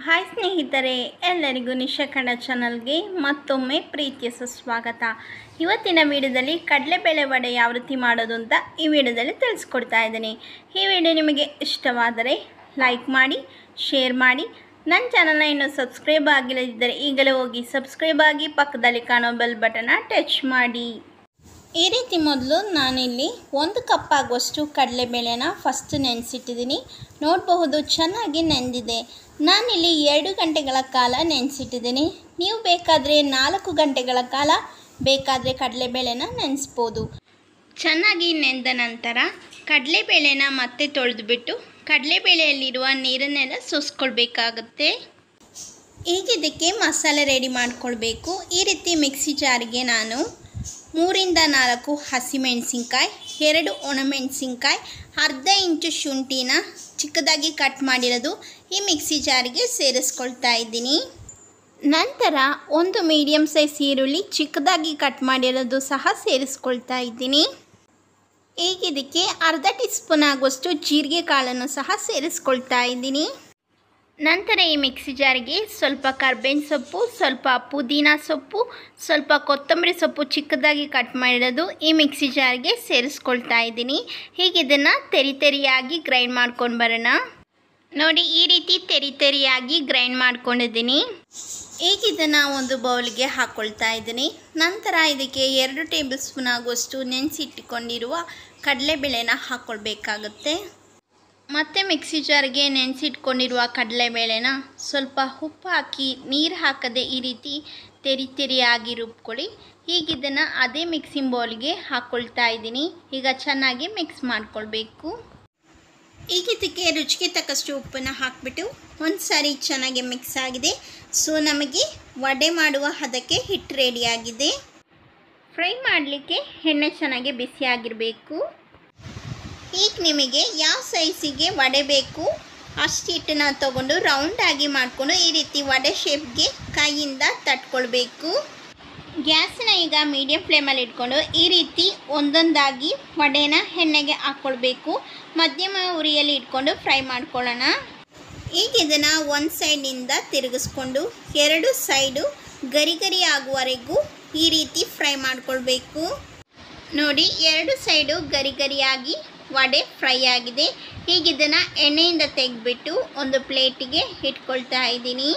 Hi ಸ್ನೇಹಿತರೆ, ಎಲ್ಲರಿಗೂ ನಿಶಾ ಕನ್ನಡ ಚಾನಲ್ಗೆ ಮತ್ತೊಮ್ಮೆ ಪ್ರೀತಿಯ ಸುಸ್ವಾಗತ. ಇವತ್ತಿನ ವಿಡಿಯೋದಲ್ಲಿ ಕಡಲೆಬೇಳೆ ವಡೆ ಯಾವ ರೀತಿ ಮಾಡೋದು ಅಂತ ಈ ವಿಡಿಯೋದಲ್ಲಿ ತಿಳಿಸ್ಕೊಡ್ತಾ ಇದ್ದೀನಿ. ಈ ವಿಡಿಯೋ ನಿಮಗೆ ಇಷ್ಟವಾದರೆ ಲೈಕ್ ಮಾಡಿ, ಶೇರ್ ಮಾಡಿ. ನನ್ನ ಚಾನಲ್ನ ಇನ್ನೂ ಸಬ್ಸ್ಕ್ರೈಬ್ ಆಗಿಲ್ಲದಿದ್ದರೆ ಈಗಲೇ ಹೋಗಿ ಸಬ್ಸ್ಕ್ರೈಬ್ ಆಗಿ, ಪಕ್ಕದಲ್ಲಿ ಕಾಣೋ ಬೆಲ್ ಬಟನ್ನ ಟಚ್ ಮಾಡಿ. ಈ ರೀತಿ ಮೊದಲು ನಾನಿಲ್ಲಿ 1 ಕಪ್ ಆಗುವಷ್ಟು ಕಡಲೆಬೇಳೆನ ಫಸ್ಟ್ ನೆನೆಸಿಟ್ಟಿದ್ದೀನಿ. ನೋಡಬಹುದು ಚೆನ್ನಾಗಿ ನೆಂದಿದೆ. ನಾನಿಲ್ಲಿ 2 ಗಂಟೆಗಳ ಕಾಲ ನೆನೆಸಿಟ್ಟಿದ್ದೀನಿ. ನೀವು ಬೇಕಾದರೆ 4 ಗಂಟೆಗಳ ಕಾಲ ಬೇಕಾದರೆ ಕಡಲೆಬೇಳೆನ ನೆನೆಸ್ಬೋದು. ಚೆನ್ನಾಗಿ ನೆಂದ ನಂತರ ಕಡಲೆಬೇಳೆನ ಮತ್ತೆ ತೊಳೆದುಬಿಟ್ಟು ಕಡಲೆಬೇಳೆಯಲ್ಲಿರುವ ನೀರನ್ನೆಲ್ಲ ಸೋಸ್ಕೊಳ್ಬೇಕಾಗುತ್ತೆ. ಈಗ ಇದಕ್ಕೆ ಮಸಾಲೆ ರೆಡಿ ಮಾಡ್ಕೊಳ್ಬೇಕು. ಈ ರೀತಿ ಮಿಕ್ಸಿ ಜಾರಿಗೆ ನಾನು 3 ರಿಂದ 4 ಹಸಿಮೆಣಸಿನ್ಕಾಯಿ, 2 ಒಣಮೆಣಸಿನ್ಕಾಯಿ, ಅರ್ಧ ಇಂಚು ಶುಂಠಿನ ಚಿಕ್ಕದಾಗಿ ಕಟ್ ಮಾಡಿರೋದು ಈ ಮಿಕ್ಸಿ ಜಾರಿಗೆ ಸೇರಿಸ್ಕೊಳ್ತಾ ಇದ್ದೀನಿ. ನಂತರ 1 ಮೀಡಿಯಮ್ ಸೈಜ್ ಈರುಳ್ಳಿ ಚಿಕ್ಕದಾಗಿ ಕಟ್ ಮಾಡಿರೋದು ಸಹ ಸೇರಿಸ್ಕೊಳ್ತಾ ಇದ್ದೀನಿ. ಈಗ ಇದಕ್ಕೆ ಅರ್ಧ ಟೀ ಸ್ಪೂನ್ ಆಗುವಷ್ಟು ಜೀರಿಗೆ ಕಾಳನ್ನು ಸಹ ಸೇರಿಸ್ಕೊಳ್ತಾ ಇದ್ದೀನಿ. ನಂತರ ಈ ಮಿಕ್ಸಿ ಜಾರಿಗೆ ಸ್ವಲ್ಪ ಕರ್ಬೇವಿನ ಸೊಪ್ಪು, ಸ್ವಲ್ಪ ಪುದೀನ ಸೊಪ್ಪು, ಸ್ವಲ್ಪ ಕೊತ್ತಂಬರಿ ಸೊಪ್ಪು ಚಿಕ್ಕದಾಗಿ ಕಟ್ ಮಾಡಿರೋದು ಈ ಮಿಕ್ಸಿ ಜಾರಿಗೆ ಸೇರಿಸ್ಕೊಳ್ತಾ ಇದ್ದೀನಿ. ಹೀಗೆ ಇದನ್ನು ತೆರಿಯಾಗಿ ಗ್ರೈಂಡ್ ಮಾಡ್ಕೊಂಡು ಬರೋಣ. ನೋಡಿ, ಈ ರೀತಿ ತೆರಿಯಾಗಿ ಗ್ರೈಂಡ್ ಮಾಡ್ಕೊಂಡಿದ್ದೀನಿ. ಈಗ ಇದನ್ನು ಒಂದು ಬೌಲ್ಗೆ ಹಾಕ್ಕೊಳ್ತಾ ಇದ್ದೀನಿ. ನಂತರ ಇದಕ್ಕೆ 2 ಟೇಬಲ್ ಸ್ಪೂನ್ ಆಗುವಷ್ಟು ನೆನೆಸಿಟ್ಟುಕೊಂಡಿರುವ ಕಡಲೆಬೇಳೆನ ಹಾಕ್ಕೊಳ್ಬೇಕಾಗುತ್ತೆ. ಮತ್ತು ಮಿಕ್ಸಿ ಜಾರ್ಗೆ ನೆನೆಸಿಟ್ಕೊಂಡಿರುವ ಕಡಲೆಬೇಳೆನ ಸ್ವಲ್ಪ ಉಪ್ಪು ಹಾಕಿ ನೀರು ಹಾಕದೆ ಈ ರೀತಿ ತೆರಿಯಾಗಿ ರುಬ್ಕೊಳ್ಳಿ. ಈಗ ಇದನ್ನು ಅದೇ ಮಿಕ್ಸಿಂಗ್ ಬೌಲ್ಗೆ ಹಾಕ್ಕೊಳ್ತಾ ಇದ್ದೀನಿ. ಈಗ ಚೆನ್ನಾಗಿ ಮಿಕ್ಸ್ ಮಾಡ್ಕೊಳ್ಬೇಕು. ಈಗ ಇದಕ್ಕೆ ರುಚಿಗೆ ತಕ್ಕಷ್ಟು ಉಪ್ಪನ್ನು ಹಾಕಿಬಿಟ್ಟು ಒಂದು ಸಾರಿ ಚೆನ್ನಾಗಿ ಮಿಕ್ಸ್ ಆಗಿದೆ. ಸೊ ನಮಗೆ ವಡೆ ಮಾಡುವ ಹದಕ್ಕೆ ಹಿಟ್ಟು ರೆಡಿಯಾಗಿದೆ. ಫ್ರೈ ಮಾಡಲಿಕ್ಕೆ ಎಣ್ಣೆ ಚೆನ್ನಾಗಿ ಬಿಸಿಯಾಗಿರಬೇಕು. ಈಗ ನಿಮಗೆ ಯಾವ ಸೈಜಿಗೆ ವಡೆ ಬೇಕು ಅಷ್ಟು ಹಿಟ್ಟನ್ನು ತಗೊಂಡು ರೌಂಡಾಗಿ ಮಾಡಿಕೊಂಡು ಈ ರೀತಿ ವಡೆ ಶೇಪ್ಗೆ ಕೈಯಿಂದ ತಟ್ಕೊಳ್ಬೇಕು. ಗ್ಯಾಸನ್ನ ಈಗ ಮೀಡಿಯಮ್ ಫ್ಲೇಮಲ್ಲಿ ಇಟ್ಕೊಂಡು ಈ ರೀತಿ ಒಂದೊಂದಾಗಿ ವಡೆನ ಎಣ್ಣೆಗೆ ಹಾಕ್ಕೊಳ್ಬೇಕು. ಮಧ್ಯಮ ಉರಿಯಲ್ಲಿ ಇಟ್ಕೊಂಡು ಫ್ರೈ ಮಾಡ್ಕೊಳ್ಳೋಣ. ಈಗ ಇದನ್ನು ಒಂದು ಸೈಡಿಂದ ತಿರುಗಿಸ್ಕೊಂಡು 2 ಸೈಡು ಗರಿ ಆಗುವವರೆಗೂ ಈ ರೀತಿ ಫ್ರೈ ಮಾಡ್ಕೊಳ್ಬೇಕು. ನೋಡಿ, 2 ಸೈಡು ಗರಿಯಾಗಿ ವಡೆ ಫ್ರೈ ಆಗಿದೆ. ಈಗ ಇದನ್ನು ಎಣ್ಣೆಯಿಂದ ತೆಗೆದುಬಿಟ್ಟು ಒಂದು ಪ್ಲೇಟಿಗೆ ಇಟ್ಕೊಳ್ತಾ ಇದ್ದೀನಿ.